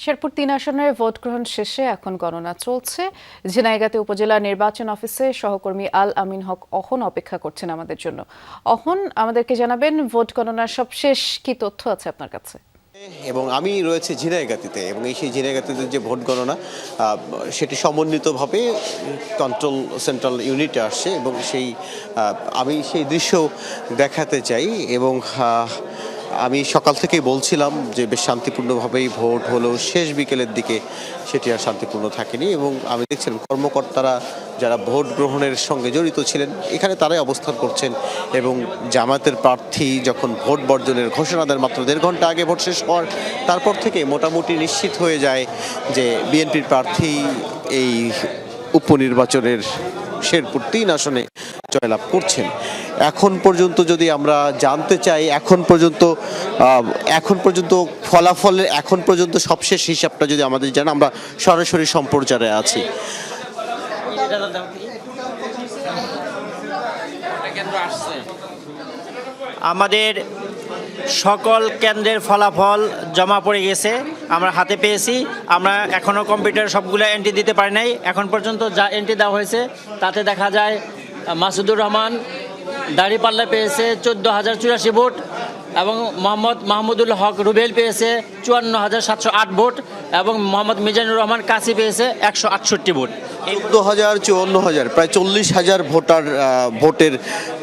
শেরপুর ৩ আসনের ভোট গ্রহণ শেষে এখন গণনা চলছে। ঝিনাইগাতী উপজেলা নির্বাচন অফিসে সহকর্মী আল আমিন হক অহন অপেক্ষা করছেন আমাদের জন্য। অহন, আমাদেরকে জানাবেন ভোট গণনার সবশেষ কি তথ্য আছে আপনার কাছে? এবং আমি রয়েছে ঝিনাইগাতীতে এবং সেই ঝিনাইগাতীতে যে ভোট গণনা সেটি সমন্বিতভাবে কন্ট্রোল সেন্ট্রাল ইউনিটে আসছে এবং আমি সেই দৃশ্য দেখাতে চাই এবং আমি সকাল থেকেই বলছিলাম যে বেশ শান্তিপূর্ণভাবেই ভোট হলো, শেষ বিকেলের দিকে সেটি আর শান্তিপূর্ণ থাকেনি এবং আমি দেখছিলাম কর্মকর্তারা যারা ভোট গ্রহণের সঙ্গে জড়িত ছিলেন এখানে তারাই অবস্থান করছেন এবং জামায়াতের প্রার্থী যখন ভোট বর্জনের ঘোষণা দেন মাত্র 1.5 ঘন্টা আগে ভোট শেষ হওয়ার তারপর থেকে মোটামুটি নিশ্চিত হয়ে যায় যে বিএনপির প্রার্থী এই উপনির্বাচনের শেরপুর 3 আসনে জয়লাভ করছেন। এখন পর্যন্ত যদি আমরা জানতে চাই এখন পর্যন্ত ফলাফলের এখন পর্যন্ত সবশেষ হিসাবটা যদি আমাদের জানা, আমরা সরাসরি সম্প্রচারে আছি। আমাদের সকল কেন্দ্রের ফলাফল জমা পড়ে গেছে, আমরা হাতে পেয়েছি। আমরা এখনও কম্পিউটার সবগুলো এন্ট্রি দিতে পারি নাই। এখন পর্যন্ত যা এন্ট্রি দেওয়া হয়েছে তাতে দেখা যায় মাসুদুর রহমান দাঁড়িপাল্লা পেয়েছে 14,084 ভোট এবং মোহাম্মদ মাহমুদুল হক রুবেল পেয়েছে 54,708 ভোট এবং মোহাম্মদ মিজানুর রহমান কাসি পেয়েছে 168 ভোট। 14,000 54,000 প্রায় 40,000 ভোটের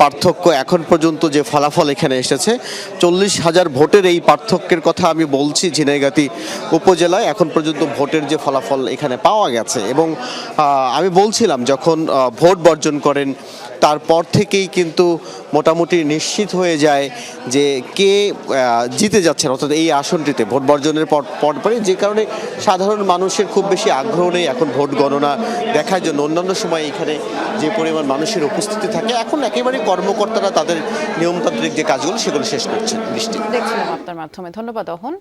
পার্থক্য এখন পর্যন্ত যে ফলাফল এখানে এসেছে। 40,000 ভোটের এই পার্থক্যের কথা আমি বলছি ঝিনাইগাতী উপজেলায় এখন পর্যন্ত ভোটের যে ফলাফল এখানে পাওয়া গেছে এবং আমি বলছিলাম যখন ভোট বর্জন করেন তারপর থেকেই কিন্তু মোটামুটি নিশ্চিত হয়ে যায় যে কে জিতে যাচ্ছেন, অর্থাৎ এই আসনটিতে ভোট বর্জনের পরপরই, যে কারণে সাধারণ মানুষের খুব বেশি আগ্রহ নেই এখন ভোট গণনা দেখার জন্য। অন্যান্য সময় এখানে যে পরিমাণ মানুষের উপস্থিতি থাকে এখন একেবারে কর্মকর্তারা তাদের নিয়মতান্ত্রিক যে কাজগুলো সেগুলো শেষ করছেন। দেখছিলাম আপনার মাধ্যমে। ধন্যবাদ অহন।